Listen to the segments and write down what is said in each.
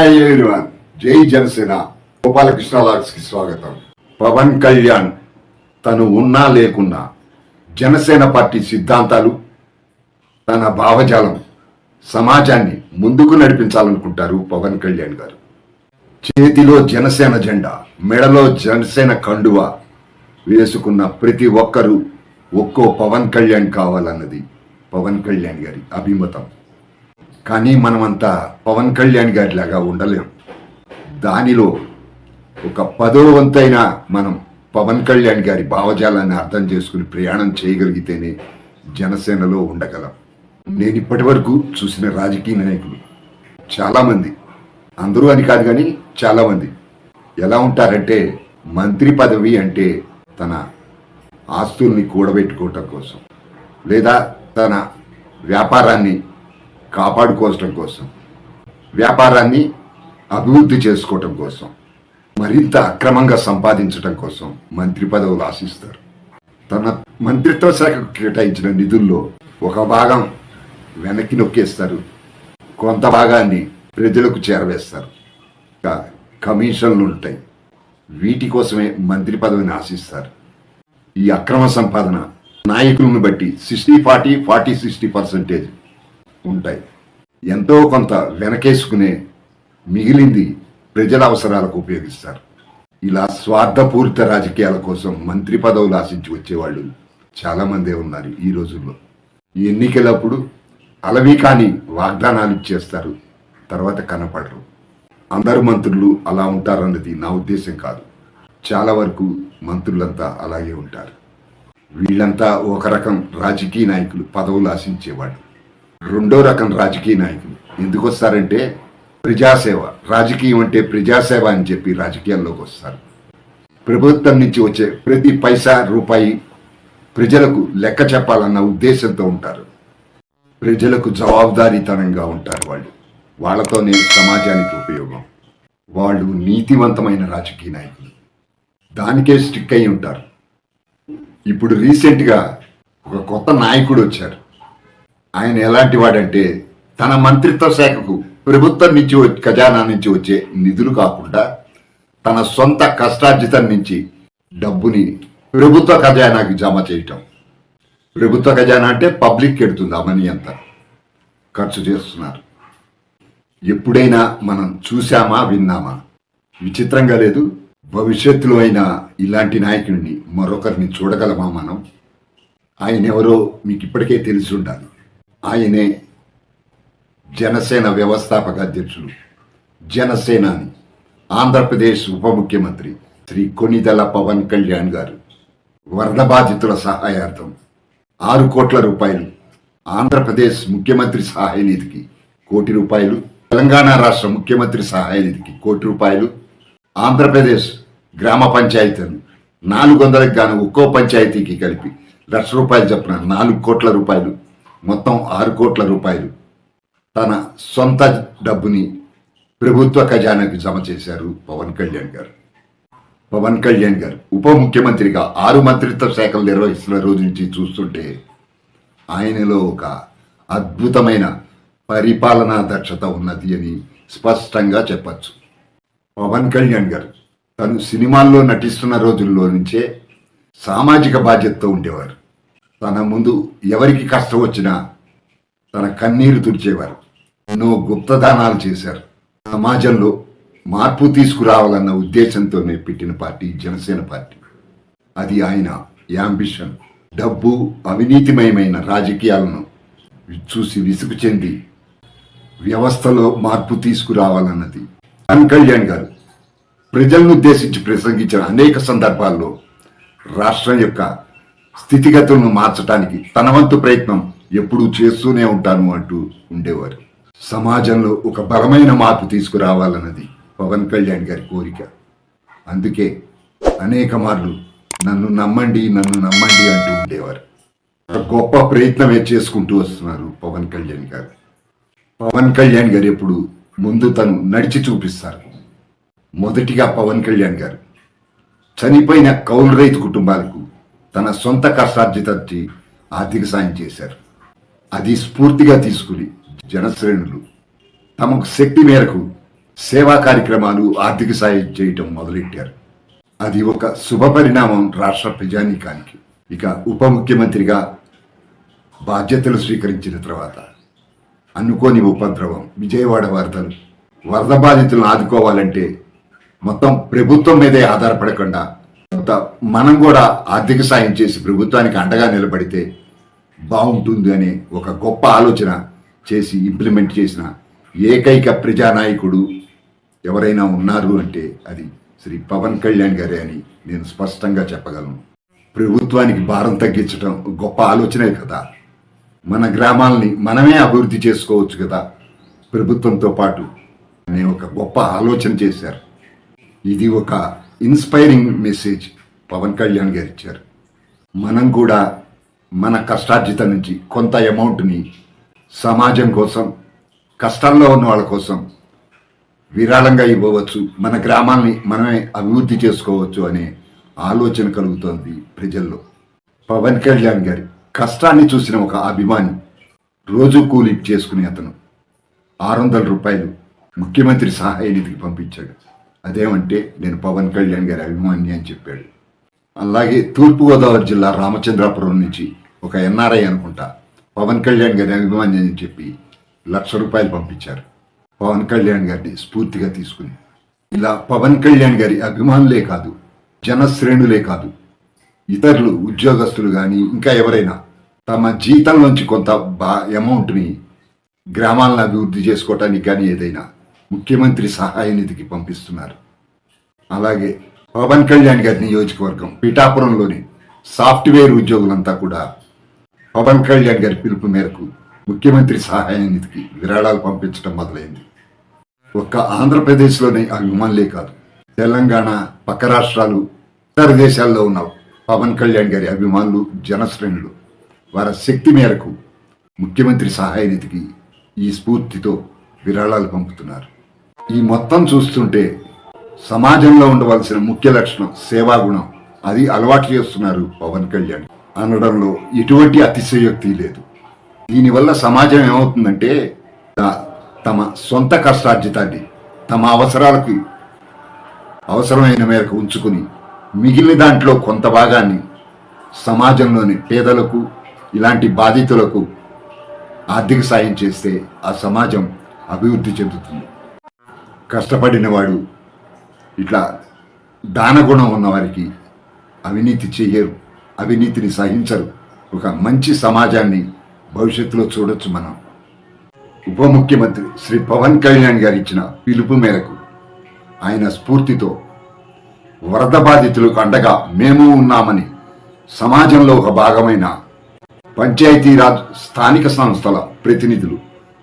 Hi everyone, జై Janasena. Gopalakrishna logs కి స్వాగతం. పవన్ కళ్యాణ్ తను ఉన్నా లేకున్నా జనసేన పార్టీ సిద్ధాంతాలు, తన భావజాలం సమాజాన్ని ముందుకు నడిపించాలనుకుంటారు పవన్ కళ్యాణ్ గారు. చేతిలో జనసేన జెండా, మెడలో జనసేన కండువా వేసుకున్న ప్రతి ఒక్కరూ ఒక్కో పవన్ కళ్యాణ్ కావాలన్నది పవన్ కళ్యాణ్ గారి అభిమతం. కానీ మనమంతా పవన్ కళ్యాణ్ గారి లాగా ఉండలేం. దానిలో ఒక 10వ వంతైనా మనం పవన్ కళ్యాణ్ గారి భావజాలాన్ని అర్థం చేసుకుని ప్రయాణం చేయగలిగితేనే జనసేనలో ఉండగలం. నేను ఇప్పటి వరకు చూసిన రాజకీయ నాయకులు చాలామంది, అందరూ అని కాదు కానీ చాలామంది ఎలా ఉంటారంటే, మంత్రి పదవి అంటే తన ఆస్తుల్ని కూడబెట్టుకోవటం కోసం, లేదా తన వ్యాపారాన్ని కాపాడుకోవటం కోసం, వ్యాపారాన్ని అభివృద్ధి చేసుకోవటం కోసం, మరింత అక్రమంగా సంపాదించడం కోసం మంత్రి పదవులు ఆశిస్తారు. తన మంత్రిత్వ శాఖకు కేటాయించిన నిధుల్లో ఒక భాగం వెనక్కి నొక్కేస్తారు, కొంత భాగాన్ని ప్రజలకు చేరవేస్తారు. కమిషన్లు ఉంటాయి, వీటి కోసమే మంత్రి పదవిని ఆశిస్తారు. ఈ అక్రమ సంపాదన నాయకులను బట్టి 60-40, 40-60% ఉంటాయి. ఎంతో కొంత వెనకేసుకునే మిగిలింది ప్రజల అవసరాలకు ఉపయోగిస్తారు. ఇలా స్వార్థపూరిత రాజకీయాల కోసం మంత్రి పదవులు ఆశించి వచ్చేవాళ్ళు చాలామందే ఉన్నారు ఈ రోజుల్లో. ఎన్నికలప్పుడు అలవి కాని వాగ్దానాలు ఇచ్చేస్తారు, తర్వాత కనపడరు. అందరు మంత్రులు అలా ఉంటారన్నది నా ఉద్దేశం కాదు. చాలా వరకు మంత్రులంతా అలాగే ఉంటారు. వీళ్ళంతా ఒక రకం రాజకీయ నాయకులు, పదవులు ఆశించేవాళ్ళు. రెండో రకం రాజకీయ నాయకులు ఎందుకు వస్తారంటే, ప్రజాసేవ. రాజకీయం అంటే ప్రజాసేవ అని చెప్పి రాజకీయాల్లోకి వస్తారు. ప్రభుత్వం నుంచి వచ్చే ప్రతి పైసా రూపాయి ప్రజలకు లెక్క చెప్పాలన్న ఉద్దేశంతో ఉంటారు. ప్రజలకు జవాబుదారీతనంగా ఉంటారు వాళ్ళు. వాళ్ళతోనే సమాజానికి ఉపయోగం. వాళ్ళు నీతివంతమైన రాజకీయ నాయకులు, దానికే స్టిక్ అయి ఉంటారు. ఇప్పుడు రీసెంట్గా ఒక కొత్త నాయకుడు వచ్చారు. ఆయన ఎలాంటి వాడంటే, తన మంత్రిత్వ శాఖకు ప్రభుత్వం నుంచి ఖజానా నుంచి వచ్చే నిధులు కాకుండా తన సొంత కష్టార్జితం నుంచి డబ్బుని ప్రభుత్వ ఖజానాకి జమ చేయటం. ప్రభుత్వ ఖజానా అంటే పబ్లిక్ ఎడుతుంది, ఆ మనీ అంతా ఖర్చు చేస్తున్నారు. ఎప్పుడైనా మనం చూసామా, విన్నామా? విచిత్రంగా లేదు. భవిష్యత్తులో అయినా ఇలాంటి నాయకుడిని మరొకరిని చూడగలమా మనం? ఆయన ఎవరో మీకు ఇప్పటికే తెలిసి ఉండాలి. ఆయనే జనసేన వ్యవస్థాపక అధ్యక్షులు, జనసేనాని, ఆంధ్రప్రదేశ్ ఉప ముఖ్యమంత్రి శ్రీ కొణిదెల పవన్ కళ్యాణ్ గారు వరద బాధితుల సహాయార్థం 6 కోట్ల రూపాయలు, ఆంధ్రప్రదేశ్ ముఖ్యమంత్రి సహాయ నిధికి 1 కోటి రూపాయలు, తెలంగాణ రాష్ట్ర ముఖ్యమంత్రి సహాయ నిధికి 1 కోటి రూపాయలు, ఆంధ్రప్రదేశ్ గ్రామ పంచాయతీలు 400కి గాను ఒక్కో పంచాయతీకి కలిపి 1,00,000 రూపాయలు చొప్పున 4 కోట్ల రూపాయలు, మొత్తం 6 కోట్ల రూపాయలు తన సొంత డబ్బుని ప్రభుత్వ ఖజానాకి జమ చేశారు పవన్ కళ్యాణ్ గారు. పవన్ కళ్యాణ్ గారు ఉప ముఖ్యమంత్రిగా 6 మంత్రిత్వ శాఖలు నిర్వహిస్తున్న రోజు నుంచి చూస్తుంటే ఆయనలో ఒక అద్భుతమైన పరిపాలనా దక్షత ఉన్నది అని స్పష్టంగా చెప్పచ్చు. పవన్ కళ్యాణ్ గారు తను సినిమాల్లో నటిస్తున్న రోజుల్లో నుంచే సామాజిక బాధ్యతతో ఉండేవారు. తన ముందు ఎవరికి కష్టం వచ్చినా తన కన్నీరు తుడిచేవారు. ఎన్నో గుప్తదానాలు చేశారు. సమాజంలో మార్పు తీసుకురావాలన్న ఉద్దేశంతోనే పెట్టిన పార్టీ జనసేన పార్టీ. అది ఆయన యాంబిషన్. డబ్బు, అవినీతిమయమైన రాజకీయాలను చూసి విసుగు చెంది వ్యవస్థలో మార్పు తీసుకురావాలన్నది. పవన్ కళ్యాణ్ గారు ప్రజలను ఉద్దేశించి ప్రసంగించిన అనేక సందర్భాల్లో రాష్ట్రం యొక్క స్థితిగతులను మార్చడానికి తన వంతు ప్రయత్నం ఎప్పుడూ చేస్తూనే ఉంటాను అంటూ ఉండేవారు. సమాజంలో ఒక బలమైన మార్పు తీసుకురావాలన్నది పవన్ కళ్యాణ్ గారి కోరిక. అందుకే అనేక మార్లు నన్ను నమ్మండి, నన్ను నమ్మండి అంటూ ఉండేవారు. ఒక గొప్ప ప్రయత్నమే చేసుకుంటూ వస్తున్నారు పవన్ కళ్యాణ్ గారు. పవన్ కళ్యాణ్ గారు ఎప్పుడు ముందు తను నడిచి చూపిస్తారు. మొదటిగా పవన్ కళ్యాణ్ గారు చనిపోయిన కౌలు రైతు కుటుంబాలకు తన సొంత కష్టార్జితాన్ని ఆర్థిక సాయం చేశారు. అది స్ఫూర్తిగా తీసుకుని జనశ్రేణులు తమకు శక్తి మేరకు సేవా కార్యక్రమాలు, ఆర్థిక సాయం చేయటం మొదలెట్టారు. అది ఒక శుభ పరిణామం రాష్ట్ర ప్రజానీకానికి. ఇక ఉప ముఖ్యమంత్రిగా బాధ్యతలు స్వీకరించిన తర్వాత అనుకోని ఉపద్రవం, విజయవాడ వరద బాధితులను ఆదుకోవాలంటే మొత్తం ప్రభుత్వం మీదే ఆధారపడకుండా మనం కూడా ఆర్థిక సాయం చేసి ప్రభుత్వానికి అండగా నిలబడితే బాగుంటుంది అనే ఒక గొప్ప ఆలోచన చేసి ఇంప్లిమెంట్ చేసిన ఏకైక ప్రజానాయకుడు ఎవరైనా ఉన్నారు అంటే అది శ్రీ పవన్ కళ్యాణ్ గారే అని నేను స్పష్టంగా చెప్పగలను. ప్రభుత్వానికి భారం తగ్గించడం గొప్ప ఆలోచనే కదా. మన గ్రామాలని మనమే అభివృద్ధి చేసుకోవచ్చు కదా ప్రభుత్వంతో పాటు అనే ఒక గొప్ప ఆలోచన చేశారు. ఇది ఒక ఇన్స్పైరింగ్ మెసేజ్ పవన్ కళ్యాణ్ గారు ఇచ్చారు. మనం కూడా మన కష్టార్జితం నుంచి కొంత అమౌంట్ని సమాజం కోసం, కష్టాల్లో ఉన్న వాళ్ళ కోసం విరాళంగా ఇవ్వవచ్చు, మన గ్రామాల్ని మనమే అభివృద్ధి చేసుకోవచ్చు అనే ఆలోచన కలుగుతోంది ప్రజల్లో. పవన్ కళ్యాణ్ గారి కష్టాన్ని చూసిన ఒక అభిమాని, రోజు కూలీ చేసుకునే అతను 600 రూపాయలు ముఖ్యమంత్రి సహాయ నిధికి పంపించాడు. అదేమంటే నేను పవన్ కళ్యాణ్ గారి అభిమాని అని చెప్పాడు. అలాగే తూర్పుగోదావరి జిల్లా రామచంద్రాపురం నుంచి ఒక ఎన్ఆర్ఐ అనుకుంటా పవన్ కళ్యాణ్ గారి అభిమాని అని చెప్పి 1,00,000 రూపాయలు పంపించారు పవన్ కళ్యాణ్ గారిని స్ఫూర్తిగా తీసుకుని. ఇలా పవన్ కళ్యాణ్ గారి అభిమానులే కాదు, జనశ్రేణులే కాదు, ఇతరులు ఉద్యోగస్తులు కానీ ఇంకా ఎవరైనా తమ జీతంలోంచి కొంత అమౌంట్ని గ్రామాలను అభివృద్ధి చేసుకోవటానికి కానీ ఏదైనా ముఖ్యమంత్రి సహాయ నిధికి పంపిస్తున్నారు. అలాగే పవన్ కళ్యాణ్ గారి నియోజకవర్గం పిఠాపురంలోని సాఫ్ట్వేర్ ఉద్యోగులంతా కూడా పవన్ కళ్యాణ్ గారి పిలుపు మేరకు ముఖ్యమంత్రి సహాయ నిధికి విరాళాలు పంపించడం మొదలైంది. ఒక్క ఆంధ్రప్రదేశ్లోని అభిమానులే కాదు, తెలంగాణ, పక్క రాష్ట్రాలు, ఇతర దేశాల్లో ఉన్న పవన్ కళ్యాణ్ గారి అభిమానులు, జనశ్రేణులు వారి శక్తి మేరకు ముఖ్యమంత్రి సహాయ నిధికి ఈ స్ఫూర్తితో విరాళాలు పంపుతున్నారు. ఈ మొత్తం చూస్తుంటే సమాజంలో ఉండవలసిన ముఖ్య లక్షణం సేవాగుణం, అది అలవాటు చేస్తున్నారు పవన్ కళ్యాణ్ అనడంలో ఎటువంటి అతిశయోక్తి లేదు. దీనివల్ల సమాజం ఏమవుతుందంటే తమ సొంత కష్టార్జితాన్ని తమ అవసరాలకు అవసరమైన మేరకు ఉంచుకుని మిగిలిన దాంట్లో కొంత భాగాన్ని సమాజంలోని పేదలకు, ఇలాంటి బాధితులకు ఆర్థిక సాయం చేస్తే ఆ సమాజం అభివృద్ధి చెందుతుంది. కష్టపడిన వాడు, ఇట్లా దానగుణం ఉన్నవారికి అవినీతి చెయ్యరు, అవినీతిని సహించరు. ఒక మంచి సమాజాన్ని భవిష్యత్తులో చూడొచ్చు మనం. ఉప ముఖ్యమంత్రి శ్రీ పవన్ కళ్యాణ్ గారు ఇచ్చిన పిలుపు మేరకు, ఆయన స్ఫూర్తితో వరద బాధితులకు అండగా మేము ఉన్నామని సమాజంలో ఒక భాగమైన పంచాయతీరాజ్ స్థానిక సంస్థల ప్రతినిధులు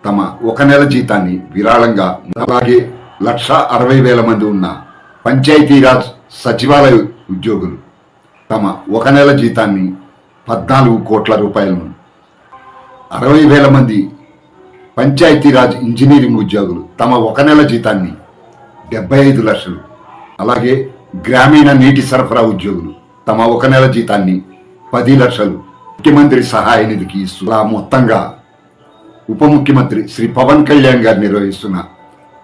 తమ 1 నెల జీతాన్ని విరాళంగా, అలాగే 1,60,000 మంది ఉన్న పంచాయతీరాజ్ సచివాలయ ఉద్యోగులు తమ 1 నెల జీతాన్ని 14 కోట్ల రూపాయలను, 60,000 మంది పంచాయతీరాజ్ ఇంజనీరింగ్ ఉద్యోగులు తమ 1 నెల జీతాన్ని 75 లక్షలు, అలాగే గ్రామీణ నీటి సరఫరా ఉద్యోగులు తమ 1 నెల జీతాన్ని 10 లక్షలు ముఖ్యమంత్రి సహాయ నిధికి ఇస్తున్నా. మొత్తంగా ఉప ముఖ్యమంత్రి శ్రీ పవన్ కళ్యాణ్ గారు నిర్వహిస్తున్న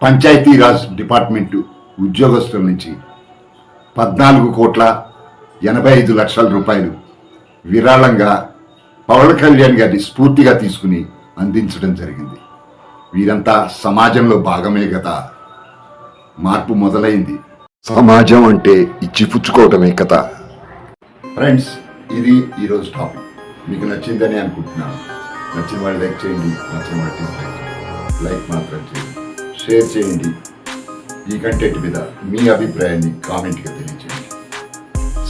పంచాయతీరాజ్ డిపార్ట్మెంటు ఉద్యోగస్తుల నుంచి 14,85,00,000 రూపాయలు విరాళంగా పవన్ కళ్యాణ్ గారిని స్ఫూర్తిగా తీసుకుని అందించడం జరిగింది. వీరంతా సమాజంలో భాగమే కదా. మార్పు మొదలైంది. సమాజం అంటే ఇచ్చిపుచ్చుకోవటమే కదా. ఫ్రెండ్స్, ఇది ఈరోజు టాపిక్. మీకు నచ్చిందని అనుకుంటున్నాను. నచ్చిన వాళ్ళు లైక్ చేయండి, నచ్చిన వాళ్ళు డిస్లైక్ చేయండి. లైక్ మాత్రం చేయండి, షేర్ చేయండి. ఈ కంటెంట్ మీద మీ అభిప్రాయాన్ని కామెంట్గా తెలియజేయండి.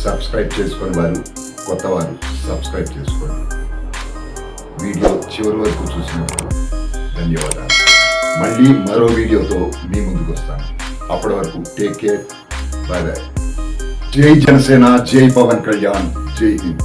సబ్స్క్రైబ్ చేసుకుని వారు, కొత్త వారు సబ్స్క్రైబ్ చేసుకోండి. వీడియో చివరి వరకు చూసినందుకు ధన్యవాదాలు. మళ్ళీ మరో వీడియోతో మీ ముందుకు వస్తాను. అప్పటి వరకు టేక్ కేర్. Bye bye. జై జనసేన, జై పవన్ కళ్యాణ్, జై హింద్.